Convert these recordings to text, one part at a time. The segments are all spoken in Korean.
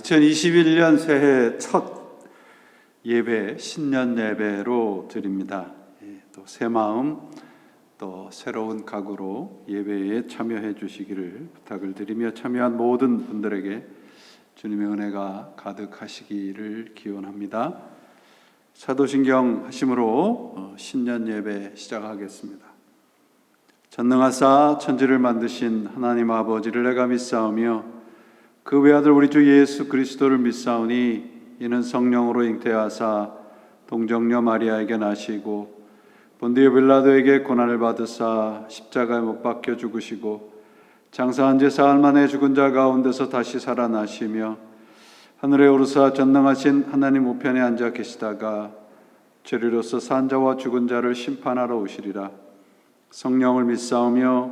2021년 새해 첫 예배, 신년 예배로 드립니다. 또 새 마음, 또 새로운 각오로 예배에 참여해 주시기를 부탁을 드리며 참여한 모든 분들에게 주님의 은혜가 가득하시기를 기원합니다. 사도신경 하심으로 신년 예배 시작하겠습니다. 전능하사 천지를 만드신 하나님 아버지를 내가 믿사오며 그 외아들 우리 주 예수 그리스도를 믿사오니 이는 성령으로 잉태하사 동정녀 마리아에게 나시고 본디오 빌라도에게 고난을 받으사 십자가에 못 박혀 죽으시고 장사한 지 사흘 만에 죽은 자 가운데서 다시 살아나시며 하늘에 오르사 전능하신 하나님 우편에 앉아 계시다가 죄리로서 산 자와 죽은 자를 심판하러 오시리라. 성령을 믿사오며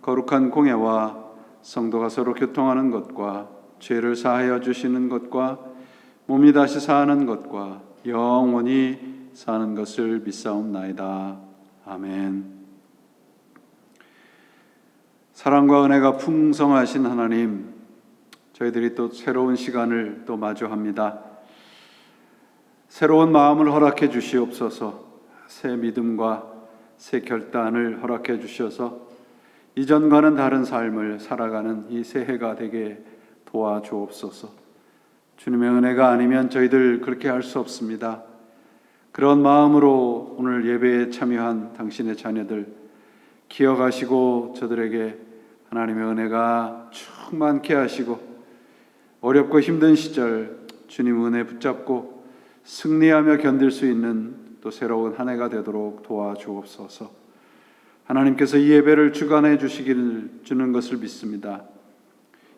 거룩한 공예와 성도가 서로 교통하는 것과 죄를 사하여 주시는 것과 몸이 다시 사는 것과 영원히 사는 것을 믿사옵나이다. 아멘. 사랑과 은혜가 풍성하신 하나님, 저희들이 또 새로운 시간을 또 마주합니다. 새로운 마음을 허락해 주시옵소서. 새 믿음과 새 결단을 허락해 주셔서 이전과는 다른 삶을 살아가는 이 새해가 되게 도와주옵소서. 주님의 은혜가 아니면 저희들 그렇게 할 수 없습니다. 그런 마음으로 오늘 예배에 참여한 당신의 자녀들 기억하시고 저들에게 하나님의 은혜가 충만케 하시고 어렵고 힘든 시절 주님 은혜 붙잡고 승리하며 견딜 수 있는 또 새로운 한 해가 되도록 도와주옵소서. 하나님께서 이 예배를 주관해 주는 것을 믿습니다.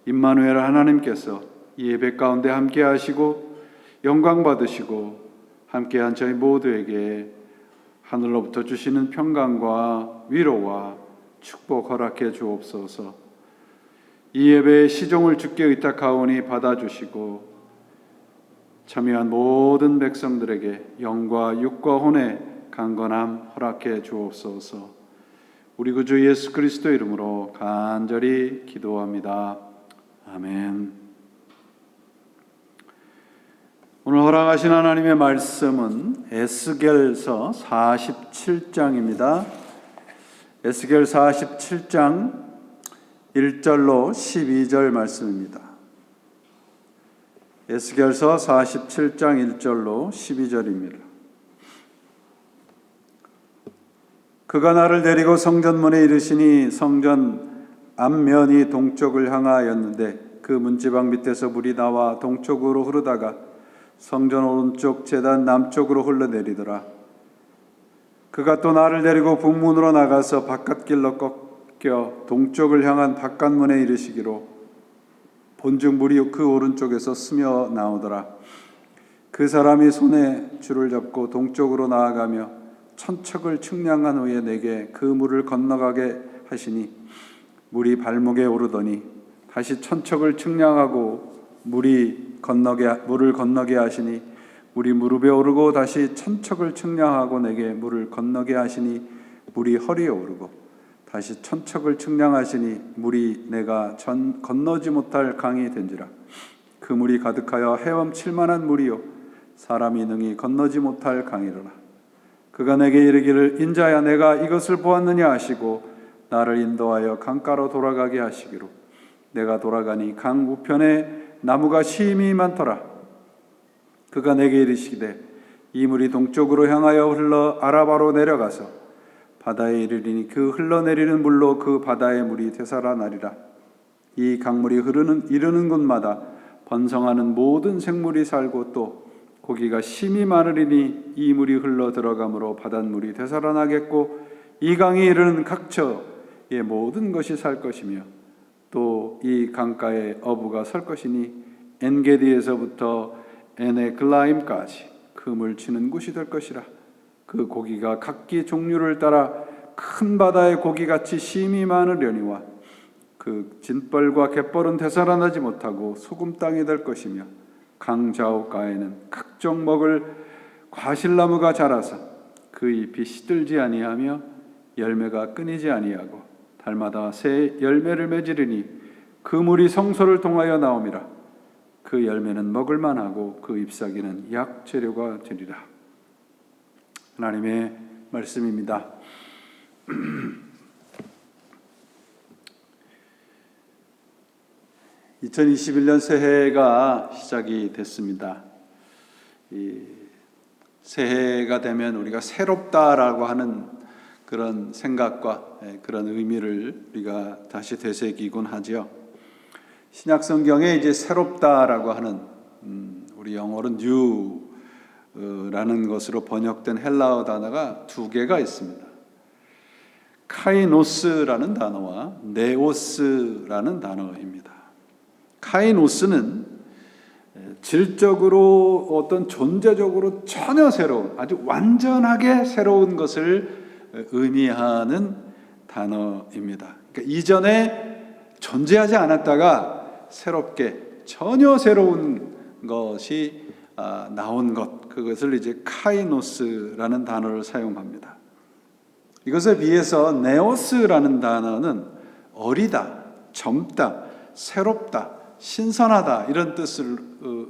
임마누엘 하나님께서 이 예배 가운데 함께 하시고 영광 받으시고 함께한 저희 모두에게 하늘로부터 주시는 평강과 위로와 축복 허락해 주옵소서. 이 예배의 시종을 주께 의탁하오니 받아주시고 참여한 모든 백성들에게 영과 육과 혼의 강건함 허락해 주옵소서. 우리 구주 예수 그리스도 이름으로 간절히 기도합니다. 아멘. 오늘 허락하신 하나님의 말씀은 에스겔서 47장입니다. 에스겔 47장 1절로 12절 말씀입니다. 에스겔서 47장 1절로 12절입니다. 그가 나를 데리고 성전문에 이르시니 성전 앞면이 동쪽을 향하였는데 그 문지방 밑에서 물이 나와 동쪽으로 흐르다가 성전 오른쪽 제단 남쪽으로 흘러내리더라. 그가 또 나를 데리고 북문으로 나가서 바깥길로 꺾여 동쪽을 향한 바깥문에 이르시기로 본즉 물이 그 오른쪽에서 스며 나오더라. 그 사람이 손에 줄을 잡고 동쪽으로 나아가며 천척을 측량한 후에 내게 그 물을 건너가게 하시니 물이 발목에 오르더니 다시 천척을 측량하고 물을 건너게 하시니 물이 무릎에 오르고 다시 천척을 측량하고 내게 물을 건너게 하시니 물이 허리에 오르고 다시 천척을 측량하시니 물이 내가 건너지 못할 강이 된지라. 그 물이 가득하여 헤엄칠 만한 물이요 사람이 능히 건너지 못할 강이로라. 그가 내게 이르기를 인자야 내가 이것을 보았느냐 하시고 나를 인도하여 강가로 돌아가게 하시기로 내가 돌아가니 강 우편에 나무가 심히 많더라. 그가 내게 이르시되 이 물이 동쪽으로 향하여 흘러 아라바로 내려가서 바다에 이르리니 그 흘러내리는 물로 그 바다의 물이 되살아나리라. 이 강물이 이르는 곳마다 번성하는 모든 생물이 살고 또 고기가 심히 많으리니 이 물이 흘러 들어가므로 바닷물이 되살아나겠고 이 강이 이르는 각처의 모든 것이 살 것이며 또 이 강가에 어부가 설 것이니 엔게디에서부터 에네글라임까지 금을 치는 곳이 될 것이라. 그 고기가 각기 종류를 따라 큰 바다의 고기같이 심이 많으려니와 그 진벌과 갯벌은 되살아나지 못하고 소금 땅이 될 것이며 강 좌우가에는 각종 먹을 과실나무가 자라서 그 잎이 시들지 아니하며 열매가 끊이지 아니하고 달마다 새 열매를 맺으리니 그 물이 성소를 통하여 나옴이라. 그 열매는 먹을 만하고 그 잎사귀는 약 재료가 되리라. 하나님의 말씀입니다. 2021년 새해가 시작이 됐습니다. 이 새해가 되면 우리가 새롭다라고 하는 그런 생각과 그런 의미를 우리가 다시 되새기곤 하죠. 신약 성경에 이제 새롭다라고 하는 우리 영어로 new라는 것으로 번역된 헬라어 단어가 두 개가 있습니다. 카이노스라는 단어와 네오스라는 단어입니다. 카이노스는 질적으로 어떤 존재적으로 전혀 새로운, 아주 완전하게 새로운 것을 의미하는 단어입니다. 그러니까 이전에 존재하지 않았다가 새롭게 전혀 새로운 것이 나온 것, 그것을 이제 카이노스라는 단어를 사용합니다. 이것에 비해서 네오스라는 단어는 어리다, 젊다, 새롭다, 신선하다 이런 뜻을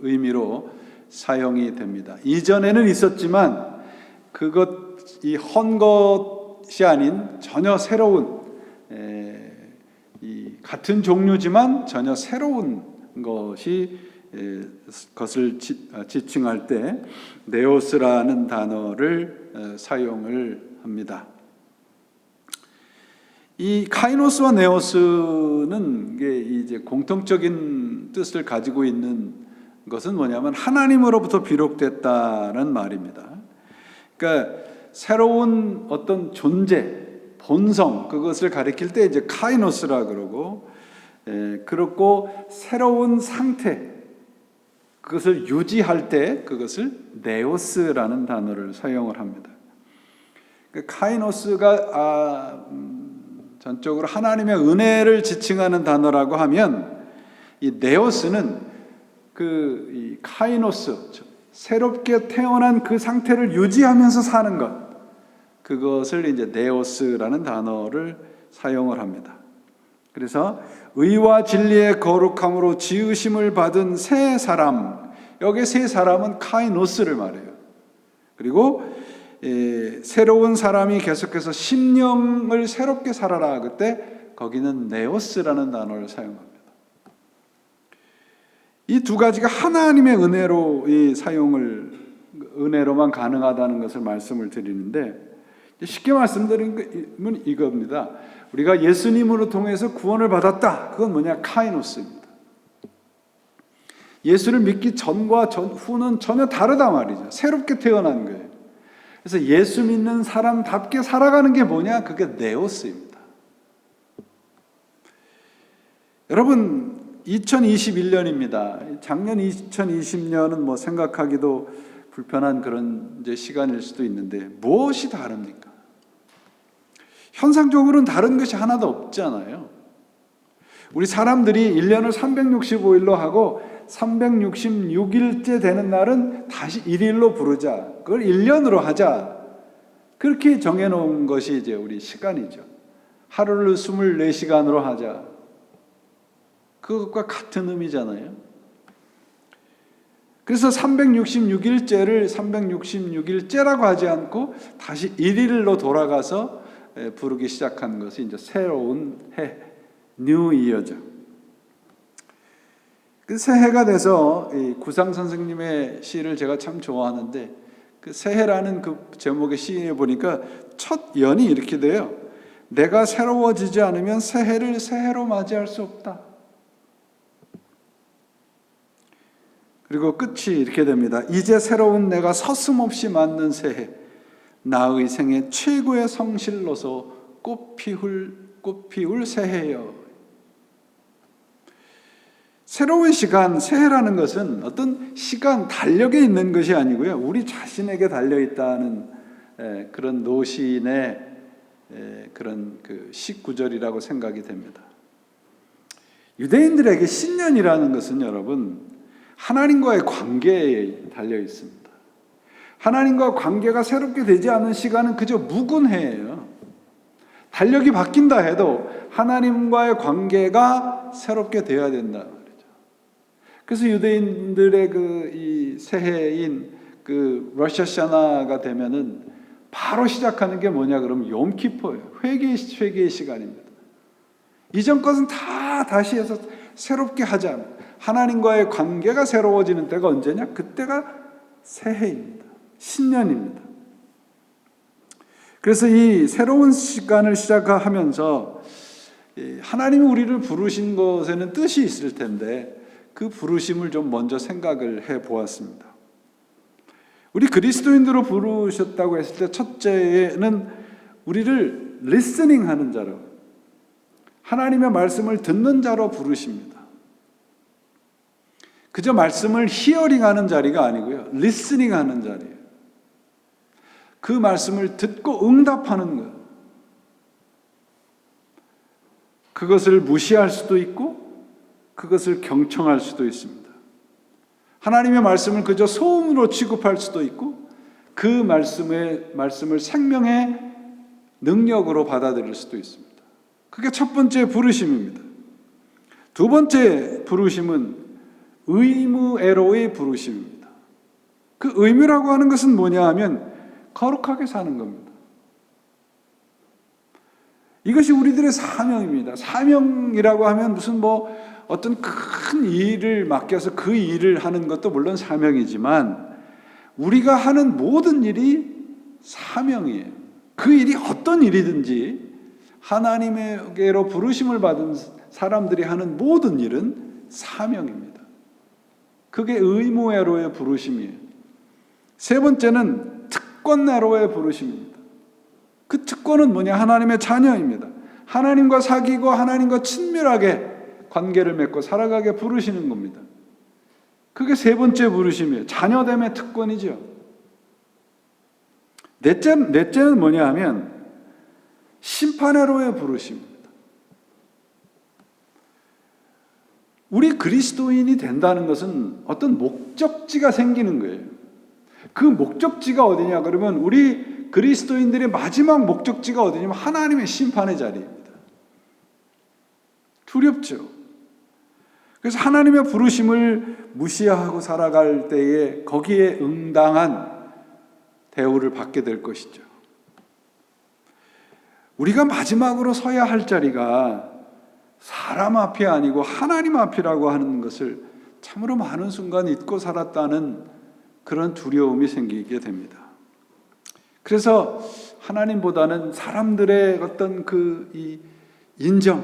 의미로 사용이 됩니다. 이전에는 있었지만 이 헌 것이 아닌 전혀 새로운 이 같은 종류지만 전혀 새로운 것이 것을 지칭할 때 네오스라는 단어를 사용을 합니다. 이 카이노스와 네오스는 이제 공통적인 뜻을 가지고 있는 것은 뭐냐면 하나님으로부터 비롯됐다는 말입니다. 그러니까 새로운 어떤 존재, 본성, 그것을 가리킬 때 이제 카이노스라 그러고, 그렇고 새로운 상태, 그것을 유지할 때 그것을 네오스라는 단어를 사용을 합니다. 카이노스가 전적으로 하나님의 은혜를 지칭하는 단어라고 하면, 이 네오스는 이 카이노스, 새롭게 태어난 그 상태를 유지하면서 사는 것, 그것을 이제 네오스라는 단어를 사용을 합니다. 그래서 의와 진리의 거룩함으로 지으심을 받은 새 사람, 여기 새 사람은 카이노스를 말해요. 그리고 새로운 사람이 계속해서 심령을 새롭게 살아라, 그때 거기는 네오스라는 단어를 사용합니다. 이 두 가지가 하나님의 은혜로 은혜로만 가능하다는 것을 말씀을 드리는데, 쉽게 말씀드리면 이겁니다. 우리가 예수님으로 통해서 구원을 받았다. 그건 뭐냐? 카이노스입니다. 예수를 믿기 전과 후는 전혀 다르다 말이죠. 새롭게 태어난 거예요. 그래서 예수 믿는 사람답게 살아가는 게 뭐냐? 그게 네오스입니다. 여러분, 2021년입니다. 작년 2020년은 생각하기도 불편한 그런 이제 시간일 수도 있는데, 무엇이 다릅니까? 현상적으로는 다른 것이 하나도 없잖아요. 우리 사람들이 1년을 365일로 하고 366일째 되는 날은 다시 1일로 부르자. 그걸 1년으로 하자. 그렇게 정해놓은 것이 이제 우리 시간이죠. 하루를 24시간으로 하자. 그것과 같은 의미잖아요. 그래서 366일째를 366일째라고 하지 않고 다시 1일로 돌아가서 부르기 시작한 것이 이제 새로운 해, 뉴 이어죠. 그 새해가 돼서 구상 선생님의 시를 제가 참 좋아하는데, 그 새해라는 그 제목의 시에 보니까 첫 연이 이렇게 돼요. 내가 새로워지지 않으면 새해를 새해로 맞이할 수 없다. 그리고 끝이 이렇게 됩니다. 이제 새로운 내가 서슴없이 맞는 새해, 나의 생애 최고의 성실로서 꽃 피울 새해여. 새로운 시간, 새해라는 것은 어떤 시간, 달력에 있는 것이 아니고요. 우리 자신에게 달려있다는 그런 노신의 그런 그 19절이라고 생각이 됩니다. 유대인들에게 신년이라는 것은 여러분, 하나님과의 관계에 달려 있습니다. 하나님과 관계가 새롭게 되지 않는 시간은 그저 묵은 해예요. 달력이 바뀐다 해도 하나님과의 관계가 새롭게 되어야 된다 말이죠. 그래서 유대인들의 이 새해인 그 로샤샤나가 되면은 바로 시작하는 게 뭐냐 그러면 욤키포예요. 회개의 시간입니다. 이전 것은 다 다시 해서 새롭게 하자. 하나님과의 관계가 새로워지는 때가 언제냐? 그때가 새해입니다. 신년입니다. 그래서 이 새로운 시간을 시작하면서 하나님이 우리를 부르신 것에는 뜻이 있을 텐데 그 부르심을 좀 먼저 생각을 해 보았습니다. 우리 그리스도인으로 부르셨다고 했을 때 첫째는 우리를 리스닝 하는 자로, 하나님의 말씀을 듣는 자로 부르십니다. 그저 말씀을 히어링하는 자리가 아니고요, 리스닝하는 자리예요. 그 말씀을 듣고 응답하는 것. 그것을 무시할 수도 있고 그것을 경청할 수도 있습니다. 하나님의 말씀을 그저 소음으로 취급할 수도 있고 그 말씀을 생명의 능력으로 받아들일 수도 있습니다. 그게 첫 번째 부르심입니다. 두 번째 부르심은 의무애로의 부르심입니다. 그 의무라고 하는 것은 뭐냐 하면 거룩하게 사는 겁니다. 이것이 우리들의 사명입니다. 사명이라고 하면 무슨 어떤 큰 일을 맡겨서 그 일을 하는 것도 물론 사명이지만 우리가 하는 모든 일이 사명이에요. 그 일이 어떤 일이든지 하나님에게로 부르심을 받은 사람들이 하는 모든 일은 사명입니다. 그게 의무애로의 부르심이에요. 세 번째는 특권애로의 부르심입니다. 그 특권은 뭐냐? 하나님의 자녀입니다. 하나님과 사귀고 하나님과 친밀하게 관계를 맺고 살아가게 부르시는 겁니다. 그게 세 번째 부르심이에요. 자녀됨의 특권이죠. 넷째는 뭐냐 하면 심판애로의 부르심입니다. 우리 그리스도인이 된다는 것은 어떤 목적지가 생기는 거예요. 그 목적지가 어디냐 그러면 우리 그리스도인들의 마지막 목적지가 어디냐면 하나님의 심판의 자리입니다. 두렵죠. 그래서 하나님의 부르심을 무시하고 살아갈 때에 거기에 응당한 대우를 받게 될 것이죠. 우리가 마지막으로 서야 할 자리가 사람 앞이 아니고 하나님 앞이라고 하는 것을 참으로 많은 순간 잊고 살았다는 그런 두려움이 생기게 됩니다. 그래서 하나님보다는 사람들의 어떤 이 인정,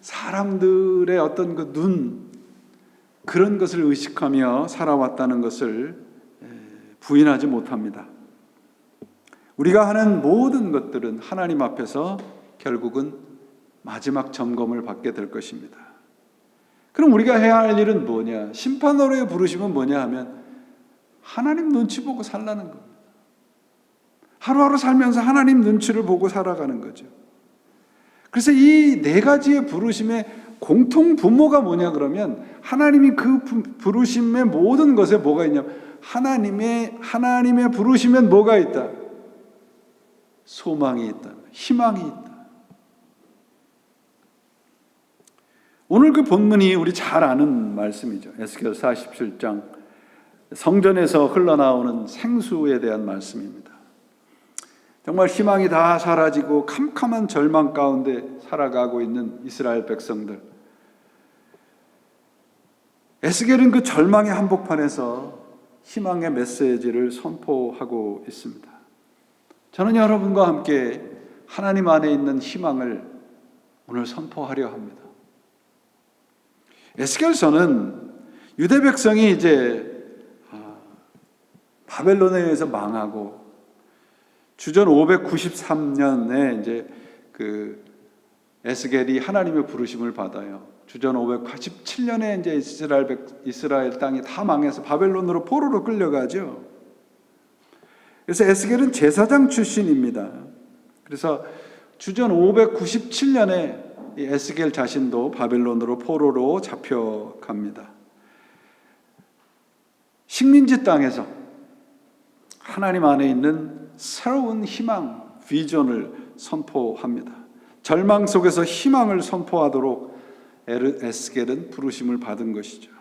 사람들의 어떤 그 눈, 그런 것을 의식하며 살아왔다는 것을 부인하지 못합니다. 우리가 하는 모든 것들은 하나님 앞에서 결국은 마지막 점검을 받게 될 것입니다. 그럼 우리가 해야 할 일은 뭐냐? 심판으로의 부르심은 뭐냐 하면 하나님 눈치 보고 살라는 겁니다. 하루하루 살면서 하나님 눈치를 보고 살아가는 거죠. 그래서 이 네 가지의 부르심의 공통 분모가 뭐냐 그러면 하나님이 그 부르심의 모든 것에 뭐가 있냐면 하나님의 부르시면 뭐가 있다? 소망이 있다. 희망이 있다. 오늘 그 본문이 우리 잘 아는 말씀이죠. 에스겔 47장 성전에서 흘러나오는 생수에 대한 말씀입니다. 정말 희망이 다 사라지고 캄캄한 절망 가운데 살아가고 있는 이스라엘 백성들. 에스겔은 그 절망의 한복판에서 희망의 메시지를 선포하고 있습니다. 저는 여러분과 함께 하나님 안에 있는 희망을 오늘 선포하려 합니다. 에스겔서는 유대 백성이 이제 바벨론에 의해서 망하고 주전 593년에 이제 그 에스겔이 하나님의 부르심을 받아요. 주전 587년에 이제 이스라엘 땅이 다 망해서 바벨론으로 포로로 끌려가죠. 그래서 에스겔은 제사장 출신입니다. 그래서 주전 597년에 에스겔 자신도 바벨론으로 포로로 잡혀갑니다. 식민지 땅에서 하나님 안에 있는 새로운 희망, 비전을 선포합니다. 절망 속에서 희망을 선포하도록 에스겔은 부르심을 받은 것이죠.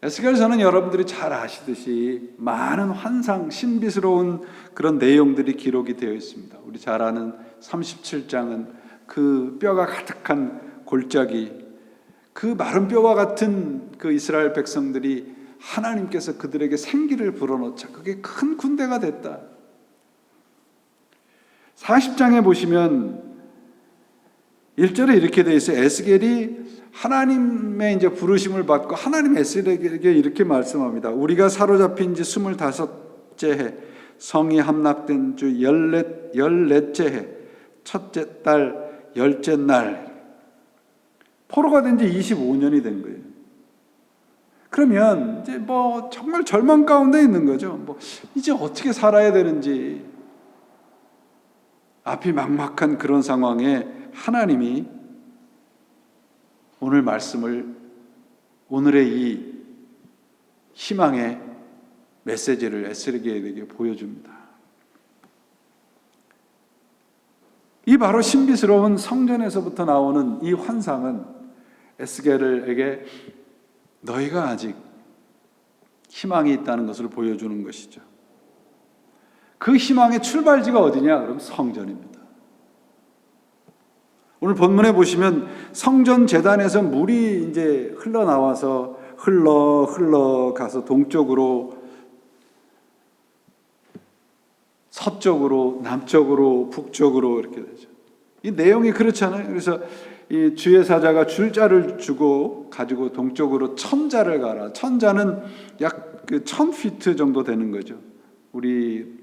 에스겔서는 여러분들이 잘 아시듯이 많은 환상, 신비스러운 그런 내용들이 기록이 되어 있습니다. 우리 잘 아는 37장은 그 뼈가 가득한 골짜기, 그 마른 뼈와 같은 그 이스라엘 백성들이 하나님께서 그들에게 생기를 불어넣자 그게 큰 군대가 됐다. 40장에 보시면 1절에 이렇게 되어 있어요. 에스겔이 하나님의 이제 부르심을 받고 하나님 에스겔에게 이렇게 말씀합니다. 우리가 사로잡힌 지 25째 해, 성이 함락된 주 14째 해, 첫째 달 10째 날, 포로가 된 지 25년이 된 거예요. 그러면 이제 뭐 정말 절망 가운데 있는 거죠. 뭐 이제 어떻게 살아야 되는지, 앞이 막막한 그런 상황에 하나님이 오늘 말씀을, 오늘의 이 희망의 메시지를 에스겔에게 보여줍니다. 이 바로 신비스러운 성전에서부터 나오는 이 환상은 에스겔에게 너희가 아직 희망이 있다는 것을 보여주는 것이죠. 그 희망의 출발지가 어디냐? 그럼 성전입니다. 오늘 본문에 보시면 성전 제단에서 물이 이제 흘러나와서 흘러가서 동쪽으로, 서쪽으로, 남쪽으로, 북쪽으로 이렇게 되죠. 이 내용이 그렇잖아요. 그래서 이 주의 사자가 줄자를 주고 가지고 동쪽으로 천자를 가라. 천자는 약 1000피트 정도 되는 거죠. 우리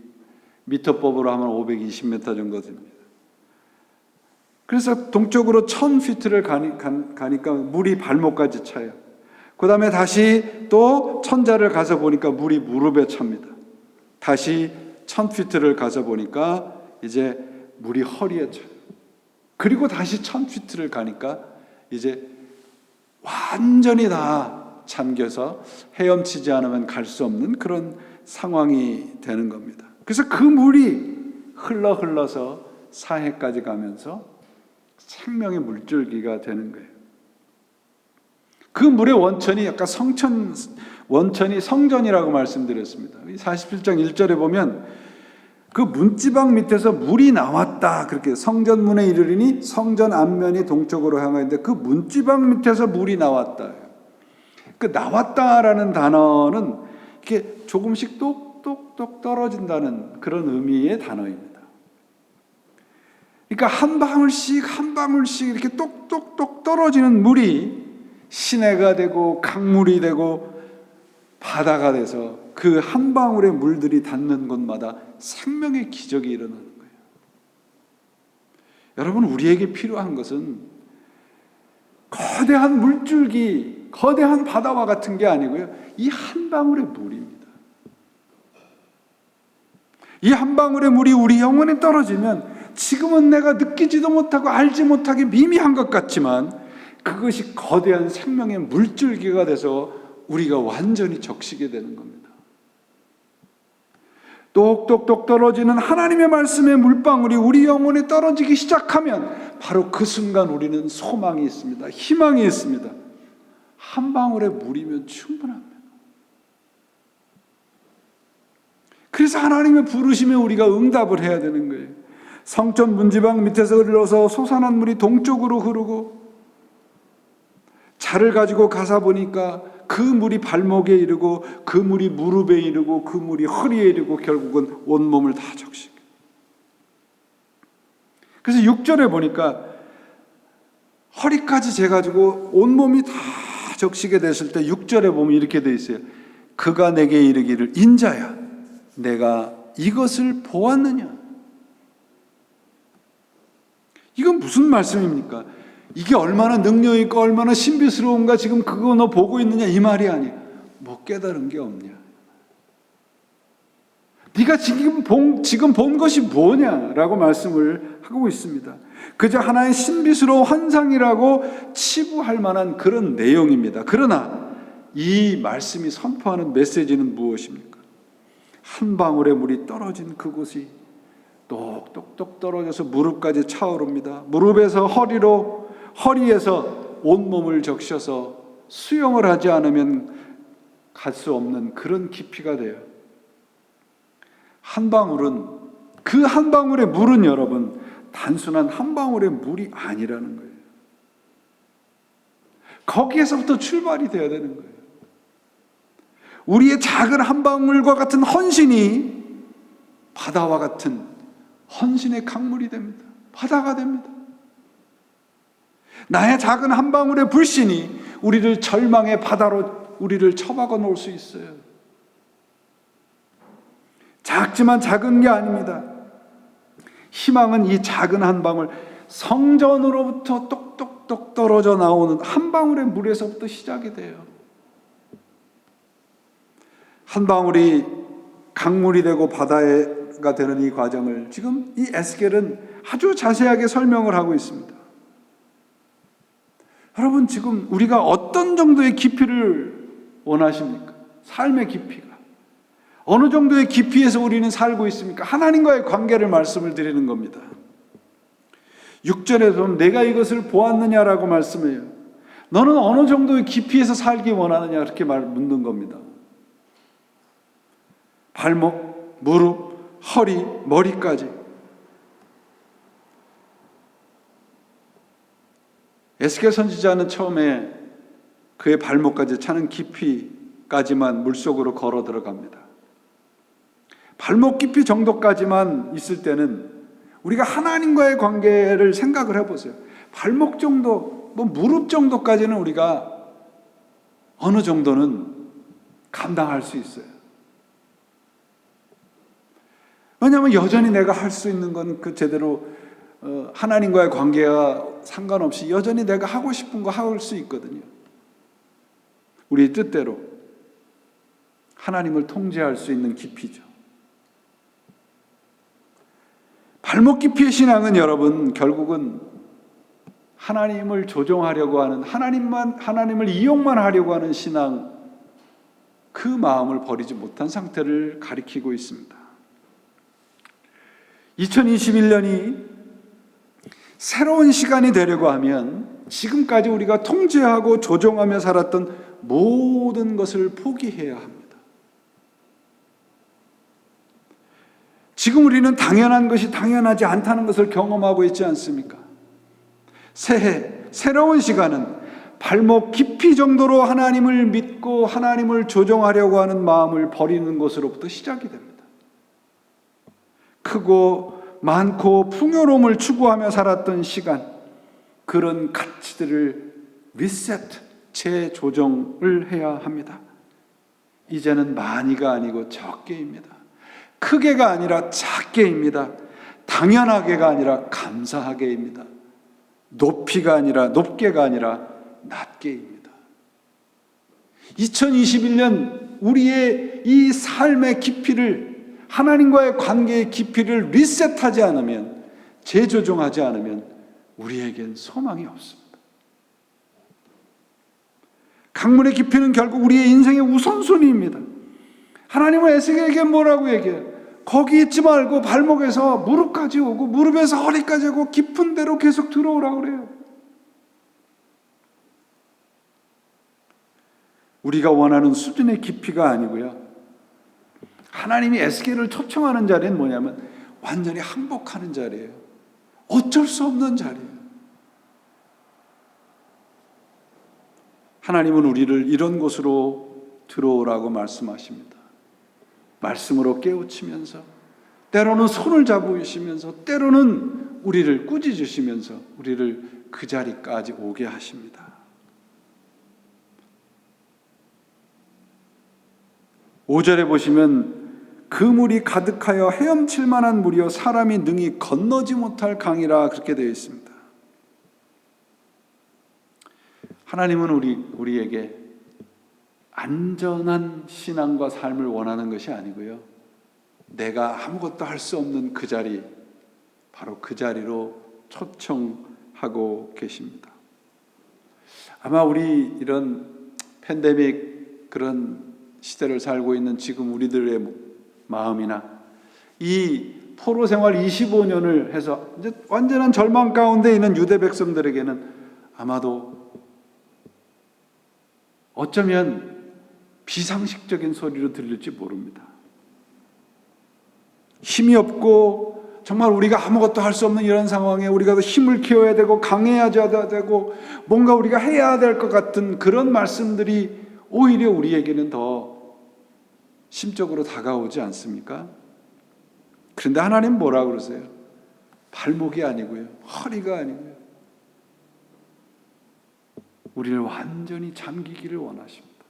미터법으로 하면 520m 정도 됩니다. 그래서 동쪽으로 1000피트를 가니까 물이 발목까지 차요. 그 다음에 다시 또 천자를 가서 보니까 물이 무릎에 찹니다. 다시 1000피트를 가서 보니까 이제 물이 허리에 차요. 그리고 다시 1000피트를 가니까 이제 완전히 다 잠겨서 헤엄치지 않으면 갈 수 없는 그런 상황이 되는 겁니다. 그래서 그 물이 흘러서 사해까지 가면서 생명의 물줄기가 되는 거예요. 그 물의 원천이 약간 원천이 성전이라고 말씀드렸습니다. 41장 1절에 보면 그 문지방 밑에서 물이 나왔다, 그렇게 성전문에 이르리니 성전 앞면이 동쪽으로 향하는데 그 문지방 밑에서 물이 나왔다. 그 나왔다라는 단어는 이렇게 조금씩 똑똑똑 떨어진다는 그런 의미의 단어입니다. 그러니까 한 방울씩 이렇게 똑똑똑 떨어지는 물이 시내가 되고 강물이 되고 바다가 돼서 그 한 방울의 물들이 닿는 곳마다 생명의 기적이 일어나는 거예요. 여러분, 우리에게 필요한 것은 거대한 물줄기, 거대한 바다와 같은 게 아니고요, 이 한 방울의 물입니다. 이 한 방울의 물이 우리 영혼에 떨어지면 지금은 내가 느끼지도 못하고 알지 못하게 미미한 것 같지만 그것이 거대한 생명의 물줄기가 돼서 우리가 완전히 적시게 되는 겁니다. 똑똑똑 떨어지는 하나님의 말씀의 물방울이 우리 영혼에 떨어지기 시작하면 바로 그 순간 우리는 소망이 있습니다. 희망이 있습니다. 한 방울의 물이면 충분합니다. 그래서 하나님의 부르심에 우리가 응답을 해야 되는 거예요. 성전 문지방 밑에서 흘러서 솟아난 물이 동쪽으로 흐르고 자를 가지고 가서 보니까 그 물이 발목에 이르고 그 물이 무릎에 이르고 그 물이 허리에 이르고 결국은 온몸을 다 적시게. 그래서 6절에 보니까 허리까지 재가지고 온몸이 다 적시게 됐을 때 6절에 보면 이렇게 돼 있어요. 그가 내게 이르기를 인자야 내가 이것을 보았느냐. 이건 무슨 말씀입니까? 이게 얼마나 능력 있고 얼마나 신비스러운가 지금 그거 너 보고 있느냐 이 말이 아니야. 뭐 깨달은 게 없냐. 네가 지금 본 것이 뭐냐라고 말씀을 하고 있습니다. 그저 하나의 신비스러운 환상이라고 치부할 만한 그런 내용입니다. 그러나 이 말씀이 선포하는 메시지는 무엇입니까? 한 방울의 물이 떨어진 그곳이 똑똑똑 떨어져서 무릎까지 차오릅니다. 무릎에서 허리에서 온몸을 적셔서 수영을 하지 않으면 갈 수 없는 그런 깊이가 돼요. 한 방울은, 그 한 방울의 물은 여러분 단순한 한 방울의 물이 아니라는 거예요. 거기에서부터 출발이 되어야 되는 거예요. 우리의 작은 한 방울과 같은 헌신이 바다와 같은 헌신의 강물이 됩니다. 바다가 됩니다. 나의 작은 한 방울의 불신이 우리를 절망의 바다로 우리를 처박아 놓을 수 있어요. 작지만 작은 게 아닙니다. 희망은 이 작은 한 방울, 성전으로부터 똑똑똑 떨어져 나오는 한 방울의 물에서부터 시작이 돼요. 한 방울이 강물이 되고 바다가 되는 이 과정을 지금 이 에스겔은 아주 자세하게 설명을 하고 있습니다. 여러분, 지금 우리가 어떤 정도의 깊이를 원하십니까? 삶의 깊이가 어느 정도의 깊이에서 우리는 살고 있습니까? 하나님과의 관계를 말씀을 드리는 겁니다. 6절에 보면 내가 이것을 보았느냐라고 말씀해요. 너는 어느 정도의 깊이에서 살기 원하느냐 이렇게 묻는 겁니다. 발목, 무릎, 허리, 머리까지. 에스겔 선지자는 처음에 그의 발목까지 차는 깊이까지만 물속으로 걸어 들어갑니다. 발목 깊이 정도까지만 있을 때는 우리가 하나님과의 관계를 생각을 해보세요. 발목 정도, 무릎 정도까지는 우리가 어느 정도는 감당할 수 있어요. 왜냐하면 여전히 내가 할 수 있는 건 그 제대로 하나님과의 관계와 상관없이 여전히 내가 하고 싶은 거 할 수 있거든요. 우리의 뜻대로 하나님을 통제할 수 있는 깊이죠. 발목 깊이의 신앙은 여러분 결국은 하나님을 조종하려고 하는, 하나님을 이용만 하려고 하는 신앙, 그 마음을 버리지 못한 상태를 가리키고 있습니다. 2021년이 새로운 시간이 되려고 하면 지금까지 우리가 통제하고 조종하며 살았던 모든 것을 포기해야 합니다. 지금 우리는 당연한 것이 당연하지 않다는 것을 경험하고 있지 않습니까? 새해, 새로운 시간은 발목 깊이 정도로 하나님을 믿고 하나님을 조종하려고 하는 마음을 버리는 것으로부터 시작이 됩니다. 크고 많고 풍요로움을 추구하며 살았던 시간, 그런 가치들을 리셋, 재조정을 해야 합니다. 이제는 많이가 아니고 적게입니다. 크게가 아니라 작게입니다. 당연하게가 아니라 감사하게입니다. 높이가 아니라 높게가 아니라 낮게입니다. 2021년 우리의 이 삶의 깊이를, 하나님과의 관계의 깊이를 리셋하지 않으면, 재조정하지 않으면 우리에겐 소망이 없습니다. 강물의 깊이는 결국 우리의 인생의 우선순위입니다. 하나님은 에스겔에게 뭐라고 얘기해요? 거기 있지 말고 발목에서 무릎까지 오고 무릎에서 허리까지 오고 깊은 데로 계속 들어오라고 그래요. 우리가 원하는 수준의 깊이가 아니고요, 하나님이 에스겔을 초청하는 자리는 뭐냐면 완전히 항복하는 자리예요. 어쩔 수 없는 자리예요. 하나님은 우리를 이런 곳으로 들어오라고 말씀하십니다. 말씀으로 깨우치면서, 때로는 손을 잡으시면서, 때로는 우리를 꾸짖으시면서 우리를 그 자리까지 오게 하십니다. 5절에 보시면 그 물이 가득하여 헤엄칠 만한 물이요 사람이 능히 건너지 못할 강이라 그렇게 되어 있습니다. 하나님은 우리에게 안전한 신앙과 삶을 원하는 것이 아니고요, 내가 아무것도 할 수 없는 그 자리, 바로 그 자리로 초청하고 계십니다. 아마 우리 이런 팬데믹 그런 시대를 살고 있는 지금 우리들의 마음이나 이 포로 생활 25년을 해서 이제 완전한 절망 가운데 있는 유대 백성들에게는 아마도 어쩌면 비상식적인 소리로 들릴지 모릅니다. 힘이 없고 정말 우리가 아무것도 할 수 없는 이런 상황에 우리가 더 힘을 키워야 되고 강해야 되고 뭔가 우리가 해야 될 것 같은 그런 말씀들이 오히려 우리에게는 더 심적으로 다가오지 않습니까? 그런데 하나님 뭐라 그러세요? 발목이 아니고요, 허리가 아니고요, 우리를 완전히 잠기기를 원하십니다.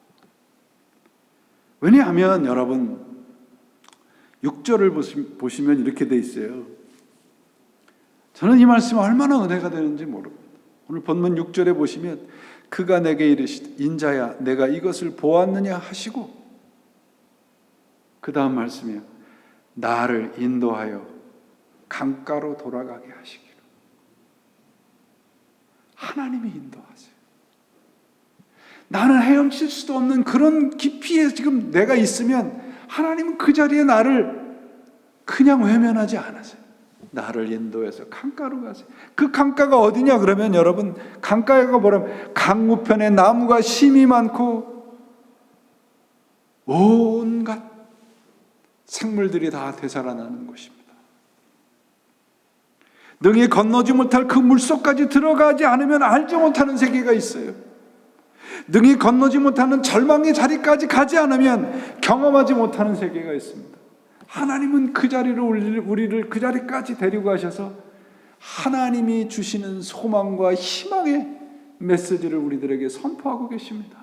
왜냐하면 여러분 6절을 보시면 이렇게 돼 있어요. 저는 이 말씀이 얼마나 은혜가 되는지 모릅니다. 오늘 본문 6절에 보시면 그가 내게 이르시되 인자야 내가 이것을 보았느냐 하시고, 그 다음 말씀이요, 나를 인도하여 강가로 돌아가게 하시기로. 하나님이 인도하세요. 나는 헤엄칠 수도 없는 그런 깊이에 지금 내가 있으면 하나님은 그 자리에 나를 그냥 외면하지 않으세요. 나를 인도해서 강가로 가세요. 그 강가가 어디냐 그러면 여러분, 강가가 뭐라면 강우편에 나무가 심이 많고 온갖 생물들이 다 되살아나는 곳입니다. 능히 건너지 못할 그 물속까지 들어가지 않으면 알지 못하는 세계가 있어요. 능히 건너지 못하는 절망의 자리까지 가지 않으면 경험하지 못하는 세계가 있습니다. 하나님은 그 자리로 우리를 그 자리까지 데리고 가셔서 하나님이 주시는 소망과 희망의 메시지를 우리들에게 선포하고 계십니다.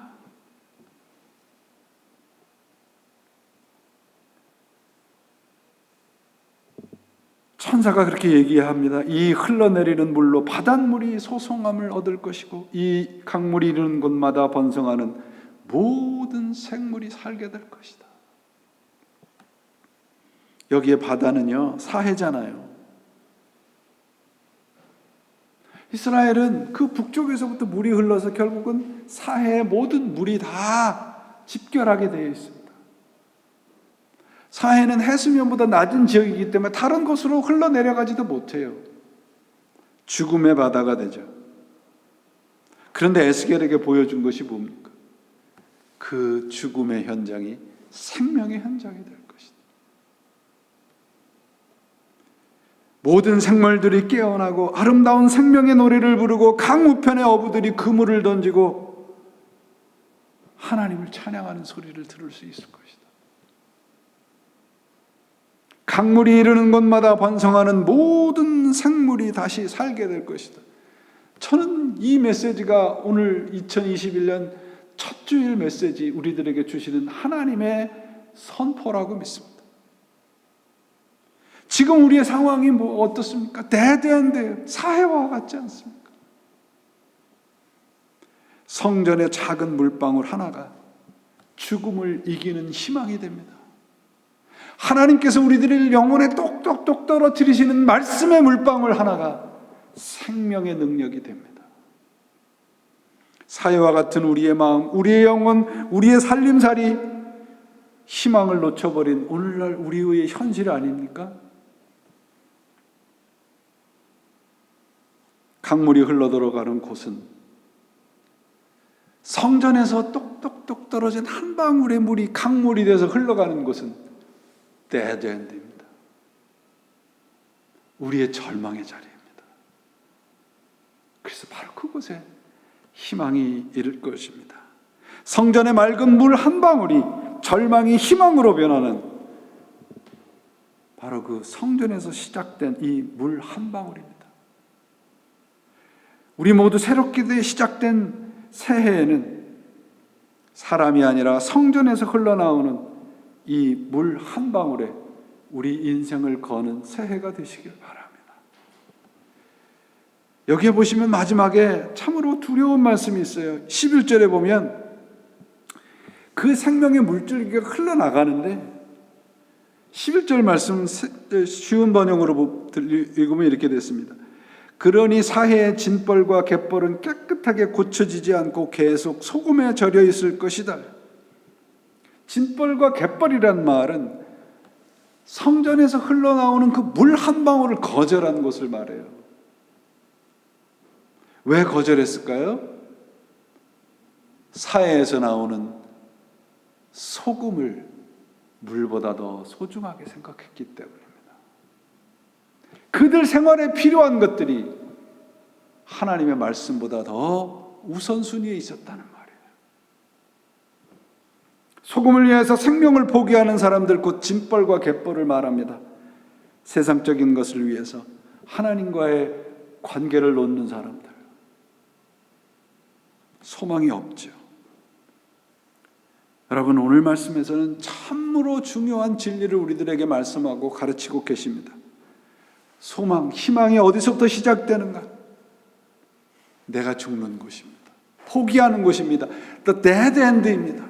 천사가 그렇게 얘기합니다. 이 흘러내리는 물로 바닷물이 소송함을 얻을 것이고 이 강물이 이르는 곳마다 번성하는 모든 생물이 살게 될 것이다. 여기에 바다는요, 사해잖아요. 이스라엘은 그 북쪽에서부터 물이 흘러서 결국은 사해의 모든 물이 다 집결하게 되어 있습니다. 사해는 해수면보다 낮은 지역이기 때문에 다른 곳으로 흘러내려가지도 못해요. 죽음의 바다가 되죠. 그런데 에스겔에게 보여준 것이 뭡니까? 그 죽음의 현장이 생명의 현장이 될 것이다. 모든 생물들이 깨어나고 아름다운 생명의 노래를 부르고 강 우편의 어부들이 그물을 던지고 하나님을 찬양하는 소리를 들을 수 있을 것이다. 강물이 이르는 곳마다 번성하는 모든 생물이 다시 살게 될 것이다. 저는 이 메시지가 오늘 2021년 첫 주일 메시지 우리들에게 주시는 하나님의 선포라고 믿습니다. 지금 우리의 상황이 어떻습니까? 대대한데 사해와 같지 않습니까? 성전의 작은 물방울 하나가 죽음을 이기는 희망이 됩니다. 하나님께서 우리들을 영혼에 똑똑똑 떨어뜨리시는 말씀의 물방울 하나가 생명의 능력이 됩니다. 사해와 같은 우리의 마음, 우리의 영혼, 우리의 살림살이 희망을 놓쳐버린 오늘날 우리의 현실 아닙니까? 강물이 흘러들어가는 곳은 성전에서 똑똑똑 떨어진 한 방울의 물이 강물이 돼서 흘러가는 곳은 데드엔드입니다. 우리의 절망의 자리입니다. 그래서 바로 그곳에 희망이 이를 것입니다. 성전의 맑은 물 한 방울이 절망이 희망으로 변하는 바로 그 성전에서 시작된 이 물 한 방울입니다. 우리 모두 새롭게 시작된 새해에는 사람이 아니라 성전에서 흘러나오는 이 물 한 방울에 우리 인생을 거는 새해가 되시길 바랍니다. 여기에 보시면 마지막에 참으로 두려운 말씀이 있어요. 11절에 보면 그 생명의 물줄기가 흘러나가는데 11절 말씀 쉬운 번역으로 읽으면 이렇게 됐습니다. 그러니 사해의 진벌과 갯벌은 깨끗하게 고쳐지지 않고 계속 소금에 절여 있을 것이다. 진벌과 갯벌이란 말은 성전에서 흘러나오는 그 물 한 방울을 거절한 것을 말해요. 왜 거절했을까요? 사해에서 나오는 소금을 물보다 더 소중하게 생각했기 때문입니다. 그들 생활에 필요한 것들이 하나님의 말씀보다 더 우선순위에 있었다는 말이에요. 소금을 위해서 생명을 포기하는 사람들, 곧 진벌과 갯벌을 말합니다. 세상적인 것을 위해서 하나님과의 관계를 놓는 사람들, 소망이 없죠. 여러분, 오늘 말씀에서는 참으로 중요한 진리를 우리들에게 말씀하고 가르치고 계십니다. 소망, 희망이 어디서부터 시작되는가? 내가 죽는 곳입니다. 포기하는 곳입니다. The dead end입니다.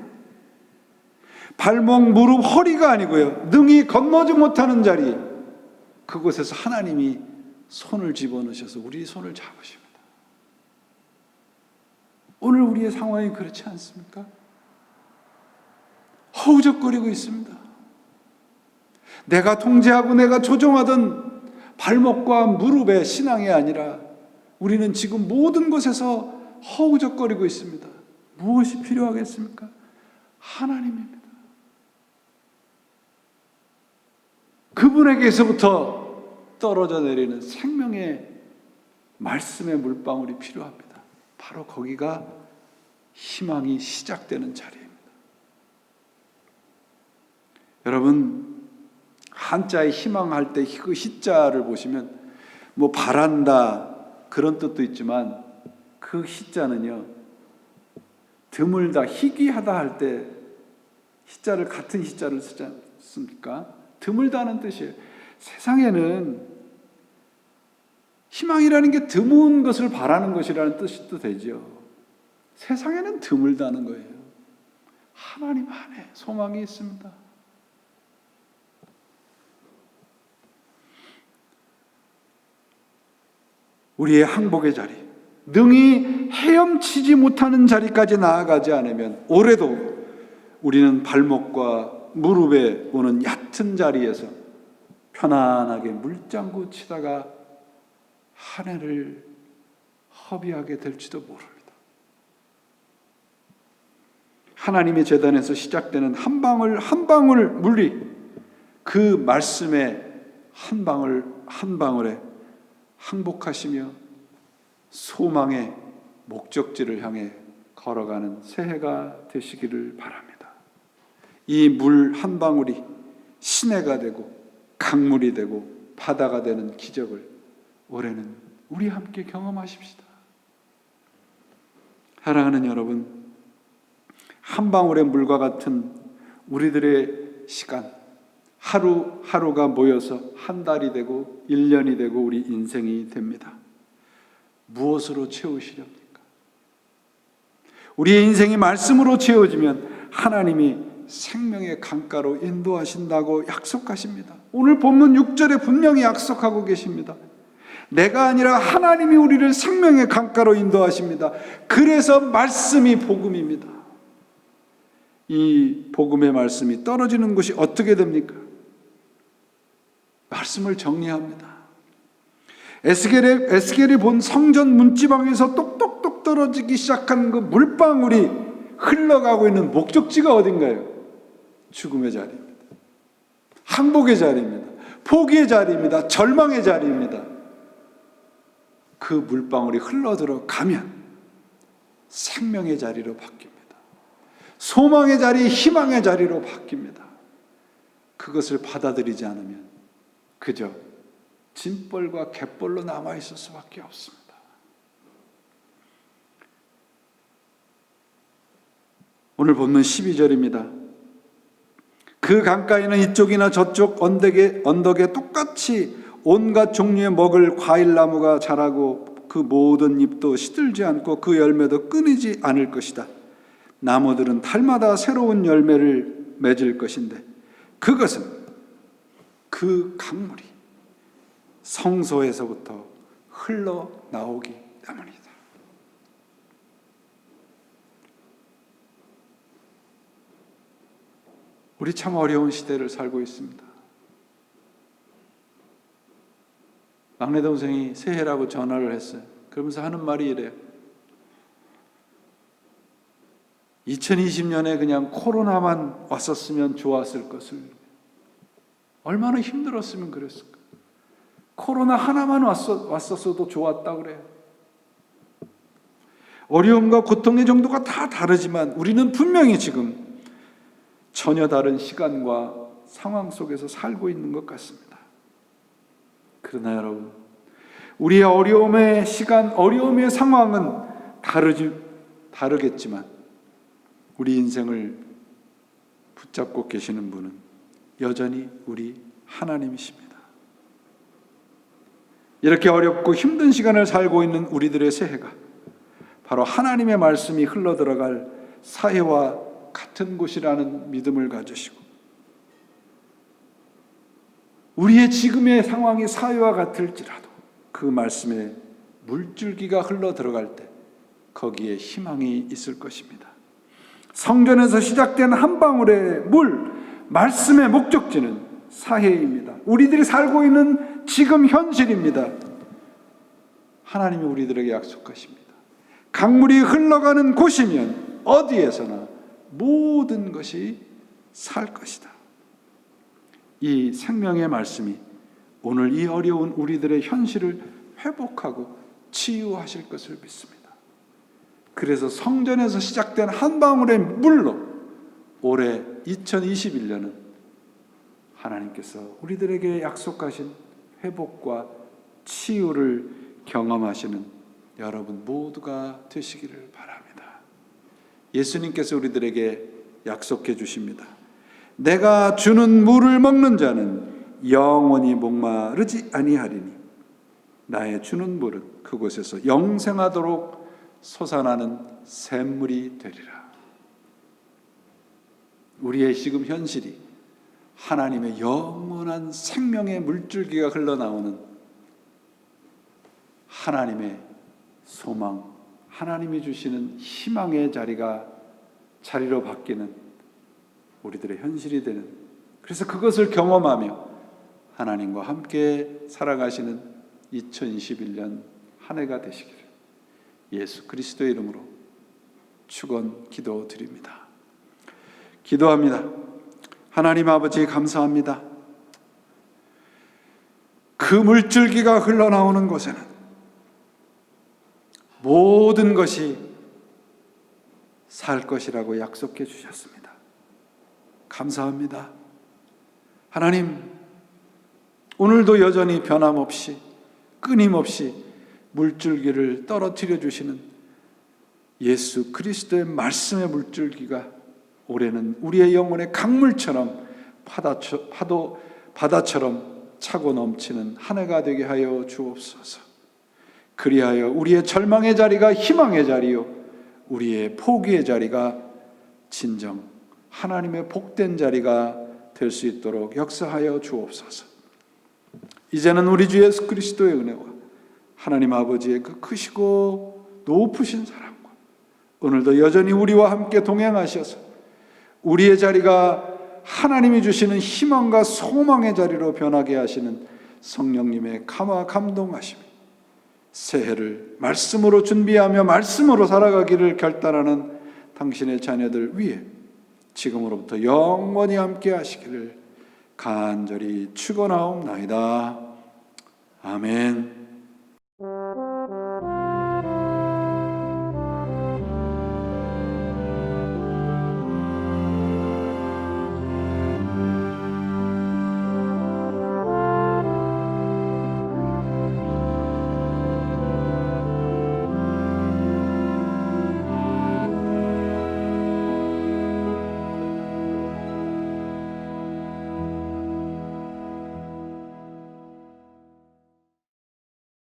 발목, 무릎, 허리가 아니고요, 능히 건너지 못하는 자리, 그곳에서 하나님이 손을 집어넣으셔서 우리 손을 잡으십니다. 오늘 우리의 상황이 그렇지 않습니까? 허우적거리고 있습니다. 내가 통제하고 내가 조종하던 발목과 무릎의 신앙이 아니라 우리는 지금 모든 곳에서 허우적거리고 있습니다. 무엇이 필요하겠습니까? 하나님입니다. 그분에게서부터 떨어져 내리는 생명의 말씀의 물방울이 필요합니다. 바로 거기가 희망이 시작되는 자리입니다. 여러분, 한자에 희망할 때 그 희자를 보시면 뭐 바란다 그런 뜻도 있지만 그 희자는요, 드물다, 희귀하다 할 때 희자를 같은 희자를 쓰지 않습니까? 드물다는 뜻이에요. 세상에는 희망이라는 게 드문 것을 바라는 것이라는 뜻도 되죠. 세상에는 드물다는 거예요. 하나님 안에 소망이 있습니다. 우리의 항복의 자리, 능히 헤엄치지 못하는 자리까지 나아가지 않으면 올해도 우리는 발목과 무릎에 오는 얕은 자리에서 편안하게 물장구 치다가 한 해를 허비하게 될지도 모릅니다. 하나님의 제단에서 시작되는 한 방울 한 방울 물이 그 말씀의 한 방울 한 방울에 항복하시며 소망의 목적지를 향해 걸어가는 새해가 되시기를 바랍니다. 이 물 한 방울이 시내가 되고 강물이 되고 바다가 되는 기적을 올해는 우리 함께 경험하십시다. 사랑하는 여러분, 한 방울의 물과 같은 우리들의 시간, 하루하루가 모여서 한 달이 되고 1년이 되고 우리 인생이 됩니다. 무엇으로 채우시렵니까? 우리의 인생이 말씀으로 채워지면 하나님이 생명의 강가로 인도하신다고 약속하십니다. 오늘 본문 6절에 분명히 약속하고 계십니다. 내가 아니라 하나님이 우리를 생명의 강가로 인도하십니다. 그래서 말씀이 복음입니다. 이 복음의 말씀이 떨어지는 것이 어떻게 됩니까? 말씀을 정리합니다. 에스겔이 본 성전 문지방에서 똑똑똑 떨어지기 시작한 그 물방울이 흘러가고 있는 목적지가 어딘가요? 죽음의 자리입니다. 항복의 자리입니다. 포기의 자리입니다. 절망의 자리입니다. 그 물방울이 흘러들어가면 생명의 자리로 바뀝니다. 소망의 자리, 희망의 자리로 바뀝니다. 그것을 받아들이지 않으면 그저 진벌과 갯벌로 남아있을 수밖에 없습니다. 오늘 본문 12절입니다. 그 강가에는 이쪽이나 저쪽 언덕에 똑같이 온갖 종류의 먹을 과일나무가 자라고 그 모든 잎도 시들지 않고 그 열매도 끊이지 않을 것이다. 나무들은 달마다 새로운 열매를 맺을 것인데 그것은 그 강물이 성소에서부터 흘러나오기 때문이다. 우리 참 어려운 시대를 살고 있습니다. 막내 동생이 새해라고 전화를 했어요. 그러면서 하는 말이 이래요. 2020년에 그냥 코로나만 왔었으면 좋았을 것을. 얼마나 힘들었으면 그랬을까. 코로나 하나만 왔었어도 좋았다 그래요. 어려움과 고통의 정도가 다 다르지만 우리는 분명히 지금 전혀 다른 시간과 상황 속에서 살고 있는 것 같습니다. 그러나 여러분, 우리의 어려움의 시간, 어려움의 상황은 다르겠지만 우리 인생을 붙잡고 계시는 분은 여전히 우리 하나님이십니다. 이렇게 어렵고 힘든 시간을 살고 있는 우리들의 새해가 바로 하나님의 말씀이 흘러들어갈 사해와 같은 곳이라는 믿음을 가지시고 우리의 지금의 상황이 사해와 같을지라도 그 말씀에 물줄기가 흘러들어갈 때 거기에 희망이 있을 것입니다. 성전에서 시작된 한 방울의 물, 말씀의 목적지는 사해입니다. 우리들이 살고 있는 지금 현실입니다. 하나님이 우리들에게 약속하십니다. 강물이 흘러가는 곳이면 어디에서나 모든 것이 살 것이다. 이 생명의 말씀이 오늘 이 어려운 우리들의 현실을 회복하고 치유하실 것을 믿습니다. 그래서 성전에서 시작된 한 방울의 물로 올해 2021년은 하나님께서 우리들에게 약속하신 회복과 치유를 경험하시는 여러분 모두가 되시기를 바랍니다. 예수님께서 우리들에게 약속해 주십니다. 내가 주는 물을 먹는 자는 영원히 목마르지 아니하리니 나의 주는 물은 그곳에서 영생하도록 솟아나는 샘물이 되리라. 우리의 지금 현실이 하나님의 영원한 생명의 물줄기가 흘러나오는 하나님의 소망, 하나님이 주시는 희망의 자리로 바뀌는 우리들의 현실이 되는, 그래서 그것을 경험하며 하나님과 함께 살아가시는 2021년 한 해가 되시기를 예수 그리스도의 이름으로 축원 기도드립니다. 기도합니다. 하나님 아버지 감사합니다. 그 물줄기가 흘러나오는 곳에는 모든 것이 살 것이라고 약속해 주셨습니다. 감사합니다. 하나님, 오늘도 여전히 변함없이 끊임없이 물줄기를 떨어뜨려 주시는 예수 그리스도의 말씀의 물줄기가 올해는 우리의 영혼의 강물처럼 바다처럼 차고 넘치는 한 해가 되게 하여 주옵소서. 그리하여 우리의 절망의 자리가 희망의 자리요, 우리의 포기의 자리가 진정 하나님의 복된 자리가 될 수 있도록 역사하여 주옵소서. 이제는 우리 주 예수 그리스도의 은혜와 하나님 아버지의 그 크시고 높으신 사랑과 오늘도 여전히 우리와 함께 동행하셔서 우리의 자리가 하나님이 주시는 희망과 소망의 자리로 변하게 하시는 성령님의 감화 감동하심이 새해를 말씀으로 준비하며 말씀으로 살아가기를 결단하는 당신의 자녀들 위해 지금으로부터 영원히 함께 하시기를 간절히 축원하옵나이다. 아멘.